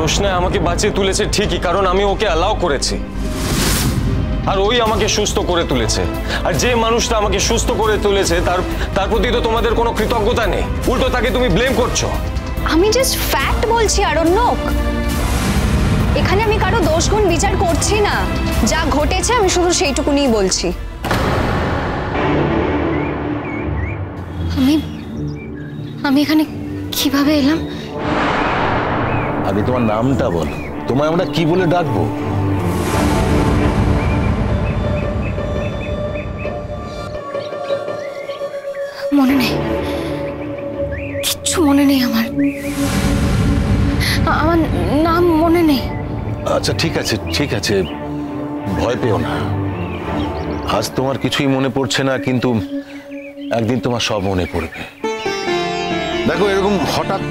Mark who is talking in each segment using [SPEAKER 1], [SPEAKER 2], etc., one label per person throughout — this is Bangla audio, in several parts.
[SPEAKER 1] রোশনাই আমাকে বাঁচিয়ে তুলেছে ঠিকই, কারণ আমি ওকে অ্যালাউ করেছি, আর ওই আমাকে সুস্থ করে তুলেছে। আর যে মানুষটা আমাকে সুস্থ করে তুলেছে তার প্রতি তো তোমাদের কোনো কৃতজ্ঞতা নেই, উল্টো তাকে তুমি ব্লেম করছো।
[SPEAKER 2] আমি জাস্ট ফ্যাক্ট বলছি আরণ্যক, এখানে আমি কারো দোষ গুণ বিচার করছি না, যা ঘটেছে আমি শুধু সেইটুকুনিই বলছি। আমি এখানে কিভাবে এলাম?
[SPEAKER 3] আগে তোমার নামটা বলো, তোমায় আমরা কি বলে ডাকবো?
[SPEAKER 2] মনে নেই, কিচ্ছু মনে নেই আমার নাম মনে নেই।
[SPEAKER 3] আচ্ছা ঠিক আছে ঠিক আছে, ভয় পেও না। আজ তোমার কিছুই মনে পড়ছে না, কিন্তু একদিন তোমার সব মনে পড়বে। দেখো, এরকম হঠাৎ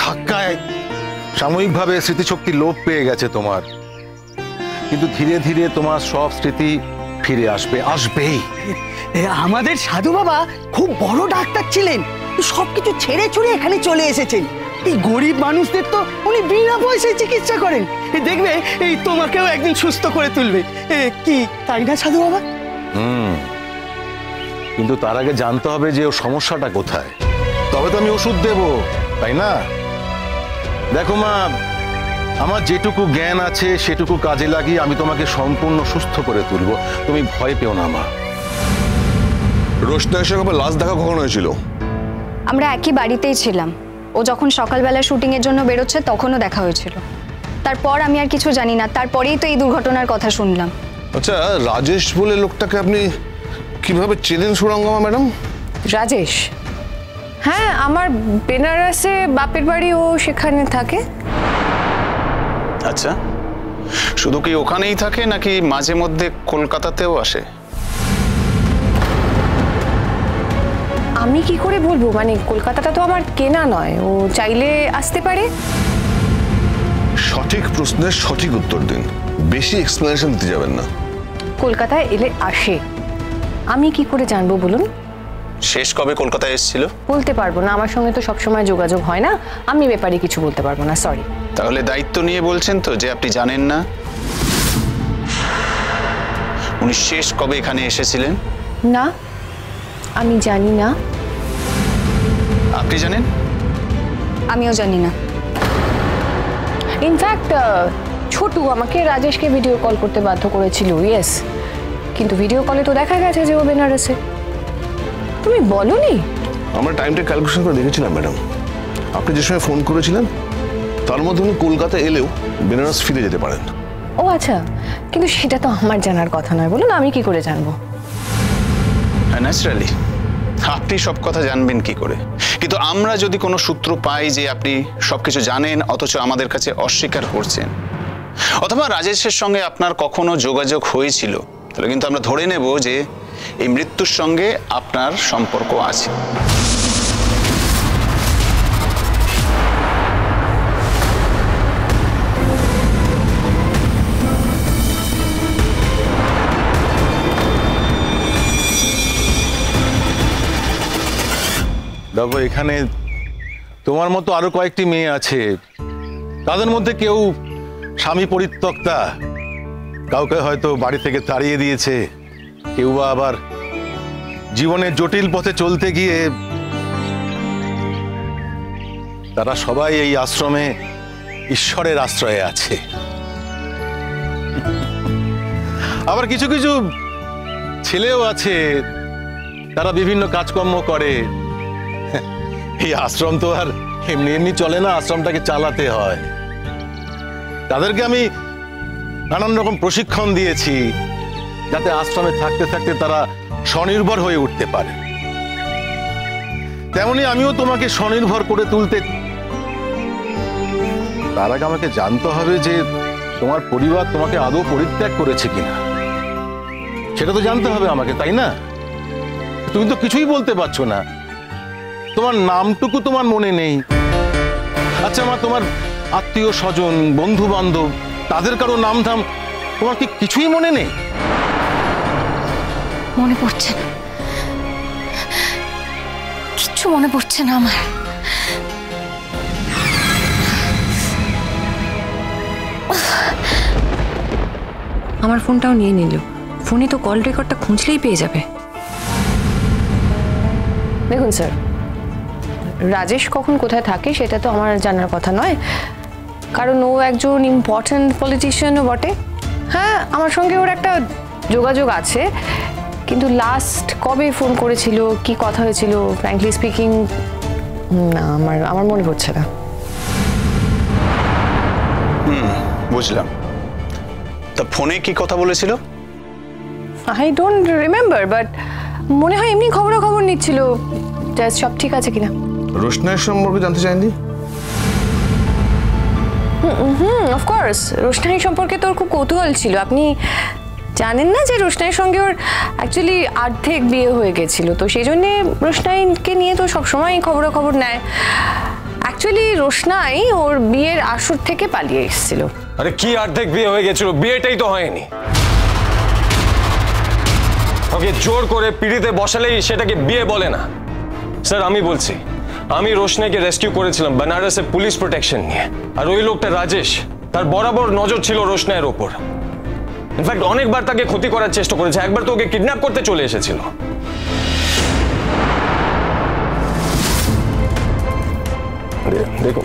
[SPEAKER 3] ধাক্কায় সাময়িকভাবে স্মৃতিশক্তি লোপ পেয়ে গেছে তোমার, কিন্তু ধীরে ধীরে তোমার সব স্মৃতি ফিরে আসবে, আসবেই।
[SPEAKER 4] আমাদের সাধু বাবা খুব বড় ডাক্তার ছিলেন, সবকিছু ছেড়ে ছুড়ে এখানে চলে এসেছেন। এই গরিব মানুষদের তো উনি বিনা পয়সায় চিকিৎসা করেন, দেখবে এই তোমাকেও একদিন সুস্থ করে তুলবে। কি তাই না সাধু বাবা?
[SPEAKER 3] কিন্তু তার আগে জানতে হবে যে ওর সমস্যাটা কোথায়, তবে তো আমি ওষুধ দেব, তাই না? দেখো মা, আমার যেটুকু জ্ঞান আছে সেটুকু কাজে লাগিয়ে আমি তোমাকে সম্পূর্ণ সুস্থ করে তুলবো, তুমি ভয় পেও না মা।
[SPEAKER 5] রোশনাইয়ের সঙ্গে লাস্ট দেখা কখন হয়েছিল?
[SPEAKER 2] আমরা একই বাড়িতেই ছিলাম, ও যখন সকালবেলা শুটিং এর জন্য বেরোচ্ছে তখনও দেখা হয়েছিল। তারপর আমি আর কিছু জানি না, তারপরেই তো এই দুর্ঘটনার কথা শুনলাম।
[SPEAKER 5] আচ্ছা, রাজেশ বলে লোকটাকে আপনি কিভাবে চেনেন সুরঙ্গমা ম্যাডাম?
[SPEAKER 6] রাজেশ? হ্যাঁ, আমার বেনারসে বাপের বাড়ি, ও সেখানে থাকে।
[SPEAKER 7] আচ্ছা, শুধু কি ওখানেই থাকে নাকি মাঝে মধ্যে কলকাতাতেও আসে?
[SPEAKER 6] আমি কি করে বলবো, মানে কলকাতাটা তো আমার কেনা নয়, ও চাইলে আসতে পারে।
[SPEAKER 5] সঠিক প্রশ্নের সঠিক উত্তর দিন, বেশি এক্সপ্লেনেশন দিতে যাবেন না।
[SPEAKER 6] কলকাতায় এলে আসে, আমি কি করে জানবো বলুন?
[SPEAKER 7] শেষ কবে কলকাতায় এসেছিল?
[SPEAKER 6] বলতে পারবো না, আমার সঙ্গে তো সবসময় যোগাযোগ হয় না, আমি ব্যাপারে কিছু বলতে পারবো না, সরি।
[SPEAKER 7] তাহলে দায়িত্ব নিয়ে বলছেন তো যে আপনি জানেন না উনি শেষ কবে এখানে এসেছিলেন?
[SPEAKER 6] না, আমি জানি না।
[SPEAKER 7] আপনি জানেন?
[SPEAKER 2] আমিও জানি না।
[SPEAKER 6] ইনফ্যাক্ট ছোটু আমাকে রাজেশকে ভিডিও কল করতে বাধ্য করেছিল, ইয়েস, কিন্তু ভিডিও কলে তো দেখা গেছে যে ও বেনারসে। তুমি বলোনি?
[SPEAKER 5] আমরা টাইমটা ক্যালকুলেশন করে দেখেছিলাম ম্যাডাম, আপনি যে সময় ফোন করেছিলেন তার মধ্যে উনি কলকাতা এলেও বেনারস ফিরে যেতে পারেন।
[SPEAKER 6] ও আচ্ছা, কিন্তু সেটা তো আমার জানার কথা নয়, বলুন আমি কি করে জানবো?
[SPEAKER 7] ন্যাচারালি আপনি সব কথা জানবেন কি করে, কিন্তু আমরা যদি কোনো সূত্র পাই যে আপনি সবকিছু জানেন অথচ আমাদের কাছে অস্বীকার করছেন, অথবা রাজেশের সঙ্গে আপনার কখনো যোগাযোগ হয়েছিল, তাহলে কিন্তু আমরা ধরে নেব যে এই মৃত্যুর সঙ্গে আপনার সম্পর্ক আছে।
[SPEAKER 3] দেখো, এখানে তোমার মতো আরো কয়েকটি মেয়ে আছে, তাদের মধ্যে কেউ স্বামী পরিত্যক্তা, কাউকে হয়তো বাড়ি থেকে তাড়িয়ে দিয়েছে, কেউ বা আবার জীবনের জটিল পথে চলতে গিয়ে তারা সবাই এই আশ্রমে ঈশ্বরের আশ্রয়ে আছে। আবার কিছু কিছু ছেলেও আছে, তারা বিভিন্ন কাজকর্ম করে। এই আশ্রম তো আর এমনি এমনি চলে না, আশ্রমটাকে চালাতে হয়। তাদেরকে আমি নানান রকম প্রশিক্ষণ দিয়েছি যাতে আশ্রমে থাকতে থাকতে তারা স্বনির্ভর হয়ে উঠতে পারে। তেমনি আমিও তোমাকে স্বনির্ভর করে তুলতে, তার আগে আমাকে জানতে হবে যে তোমার পরিবার তোমাকে আদৌ পরিত্যাগ করেছে কিনা, সেটা তো জানতে হবে আমাকে, তাই না? তুমি তো কিছুই বলতে পারছো না, তোমার নামটুকু তোমার মনে নেই। আচ্ছা মা, তোমার আত্মীয় স্বজন, বন্ধু বান্ধব, তাদের কারো নাম ধাম তোমার কি কিছুই মনে নেই?
[SPEAKER 2] মনে পড়ছে না, কিচ্ছু মনে পড়ছে না আমার।
[SPEAKER 6] আমার ফোনটাও নিয়ে নিল। ফোনে তো কল রেকর্ডটা খুঁজলেই পেয়ে যাবে। দেখুন স্যার, রাজেশ কখন কোথায় থাকে সেটা তো আমার জানার কথা নয়, কারণ ও একজন ইম্পর্ট্যান্ট পলিটিশিয়ানও বটে। হ্যাঁ, আমার সঙ্গে ওর একটা যোগাযোগ আছে, কিন্তু লাস্ট কবে ফোন করেছিল, কি কথা হয়েছিল, ফ্র্যাঙ্কলি স্পিকিং না, আমার মনে পড়ছে না।
[SPEAKER 7] বুঝলাম। তা ফোনে কি কথা বলেছিল?
[SPEAKER 6] আই ডোন্ট রিমেম্বার, বাট মনে হয় এমনি খবরাখবর নিচ্ছিল, জাস্ট সব ঠিক আছে কিনা।
[SPEAKER 5] রোশনাইয়ের সম্পর্কে জানতে চাইনি?
[SPEAKER 6] অফকোর্স, রোশনাই সম্পর্কে তোর খুব কৌতূহল ছিল। আপনি জানেন না যে রোশনাইয়ের সঙ্গে ওর অ্যাকচুয়ালি অর্ধেক বিয়ে হয়ে গেছিল, তো সেই জন্যে রোশনাইকে নিয়ে তো সবসময় খবরাখবর নেয়। অ্যাকচুয়ালি রোশনাই ওর বিয়ের আসর থেকে পালিয়ে এসেছিল।
[SPEAKER 1] আরে কি অর্ধেক বিয়ে হয়ে গেছিল? বিয়েটাই তো হয়নি। ওকে জোর করে পিড়িতে বসালেই সেটাকে বিয়ে বলে না। স্যার আমি বলছি, আমি রোশনাইকে রেস্কিউ করেছিলাম বেনারসে পুলিশ প্রোটেকশন নিয়ে, আর ওই লোকটা রাজেশ, তার বরাবর নজর ছিল রোশনাইয়ের ওপর। ইনফ্যাক্ট অনেকবার তাকে ক্ষতি করার চেষ্টা করেছে, একবার তো ওকে কিডন্যাপ করতে চলে এসেছিল।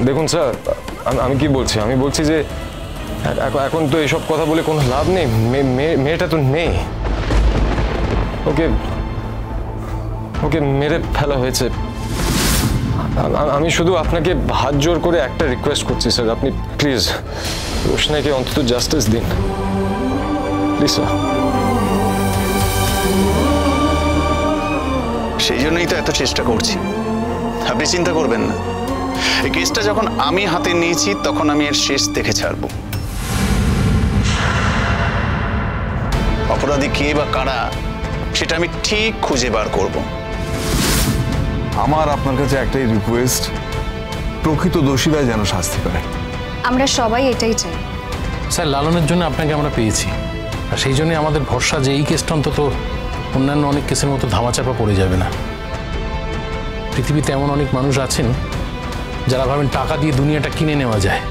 [SPEAKER 1] দেখুন স্যার, আমি কি বলছি, আমি বলছি যে এখন তো এসব কথা বলে কোনো লাভ নেই। মেয়েটা তো নেই, ওকে ওকে মেরে ফেলা হয়েছে। আমি শুধু আপনাকে হাত জোর করে একটা রিকোয়েস্ট করছি স্যার, আপনি প্লিজ রোশনাইকে অন্তত জাস্টিস দিন, প্লিজ স্যার।
[SPEAKER 7] সেই জন্যই তো এত চেষ্টা করছি, আপনি চিন্তা করবেন না। এই কেসটা যখন আমি হাতে নিয়েছি তখন আমি এর শেষ দেখে ছাড়ব। অপরাধী কে বা কারা সেটা আমি ঠিক খুঁজে বার করব।
[SPEAKER 8] আমার আপনার কাছে একটাই রিকোয়েস্ট, প্রকৃত দোষীরা যেন শাস্তি পায়।
[SPEAKER 2] আমরা সবাই এটাই চাই।
[SPEAKER 9] স্যার, লালনের জন্য আপনাকে আমরা পেয়েছি, আর সেই জন্য আমাদের ভরসা যে এই কেসটা অন্তত অন্যান্য অনেক কেসের মতো ধামাচাপা পড়ে যাবে না। পৃথিবীতে এমন অনেক মানুষ আছেন যারা ভাবেন টাকা দিয়ে দুনিয়াটা কিনে নেওয়া যায়,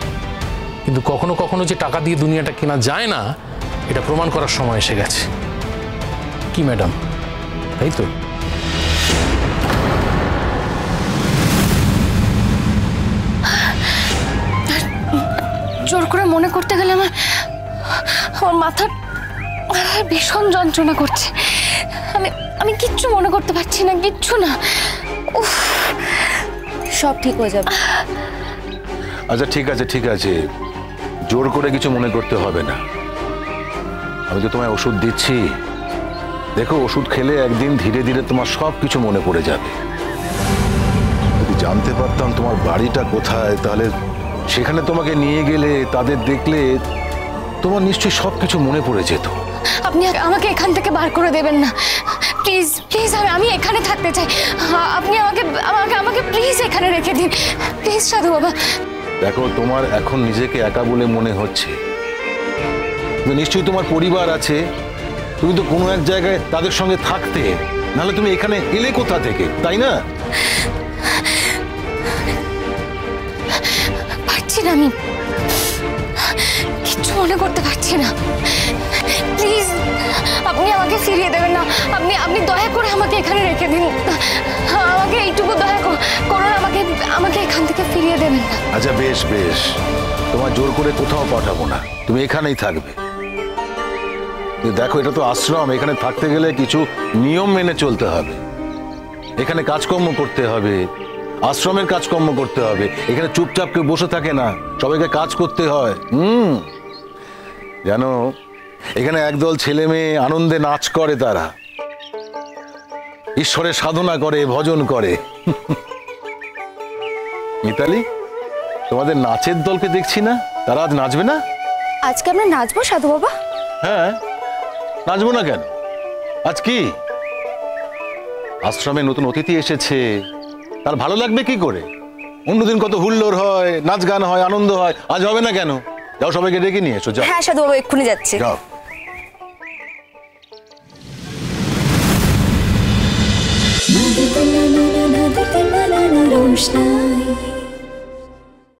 [SPEAKER 9] কিন্তু কখনো কখনো যে টাকা দিয়ে দুনিয়াটা কেনা যায় না এটা প্রমাণ করার সময় এসে গেছে। কি ম্যাডাম, তাই তো?
[SPEAKER 2] জোর করে মনে করতে গেলে আমার মাথার ভীষণ যন্ত্রণা করছে। আমি কিচ্ছু মনে করতে পারছি না, কিচ্ছু না। উফ, সব ঠিক হয়ে যাবে।
[SPEAKER 3] আচ্ছা ঠিক আছে ঠিক আছে, জোর করে কিছু মনে করতে হবে না। আমি তো তোমায় ওষুধ দিচ্ছি, দেখো ওষুধ খেলে একদিন ধীরে ধীরে তোমার সব কিছু মনে পড়ে যাবে। যদি জানতে পারতাম তোমার বাড়িটা কোথায়, তাহলে সেখানে তোমাকে নিয়ে গেলে তাদের দেখলে তোমার নিশ্চয়ই সব কিছু মনে পড়ে যেত।
[SPEAKER 2] আপনি আমাকে এখান থেকে বার করে দেবেন না, প্লিজ প্লিজ। আমি এখানে থাকতে চাই, আপনি আমাকে আমাকে আমাকে প্লিজ এখানে রেখে দিন, প্লিজ সাধু বাবা।
[SPEAKER 3] দেখো তোমার এখন নিজেকে একা বলে মনে হচ্ছে, নিশ্চয়ই তোমার পরিবার আছে, তুমি তো কোনো এক জায়গায় তাদের সঙ্গে থাকতে, নাহলে তুমি এখানে এলে কোথা থেকে, তাই না?
[SPEAKER 2] পারছি না, আমি কিচ্ছু মনে করতে পারছি না। প্লিজ আপনি আমাকে ফিরিয়ে দেবেন না, আপনি দয়া করে আমাকে এখানে রেখে দিন, আমাকে এইটুকু দয়া করুন, আমাকে এখান থেকে ফিরিয়ে দেবেন না।
[SPEAKER 3] আচ্ছা বেশ বেশ, তোমার জোর করে কোথাও পাঠাবো না, তুমি এখানেই থাকবে। দেখো এটা তো আশ্রম, এখানে থাকতে গেলে কিছু নিয়ম মেনে চলতে হবে, এখানে কাজকর্ম করতে হবে, আশ্রমের কাজকর্ম করতে হবে। এখানে চুপচাপ কেউ বসে থাকে না, সবাইকে কাজ করতে হয়। জানো এখানে একদল ছেলে মেয়ে আনন্দে নাচ করে, তারা ঈশ্বরের সাধনা করে, ভজন করে। মিতালি, তোমাদের নাচের দলকে দেখছি না, তারা আজ নাচবে না?
[SPEAKER 2] আজকে আমরা নাচবো সাধু বাবা?
[SPEAKER 3] হ্যাঁ, নাচবো না কেন? আজ কি আশ্রমে নতুন অতিথি এসেছে, তার ভালো লাগবে কি করে? অন্যদিন কত হুল্লোড় হয়, নাচ গান হয়, আনন্দ হয়, আজ হবে না কেন? যাও সবাইকে ডেকে নিয়ে এসো, যাও।
[SPEAKER 2] হ্যাঁ সাধু বাবা, এক্ষুনি যাচ্ছে।
[SPEAKER 3] যাও।
[SPEAKER 10] रोशनाई।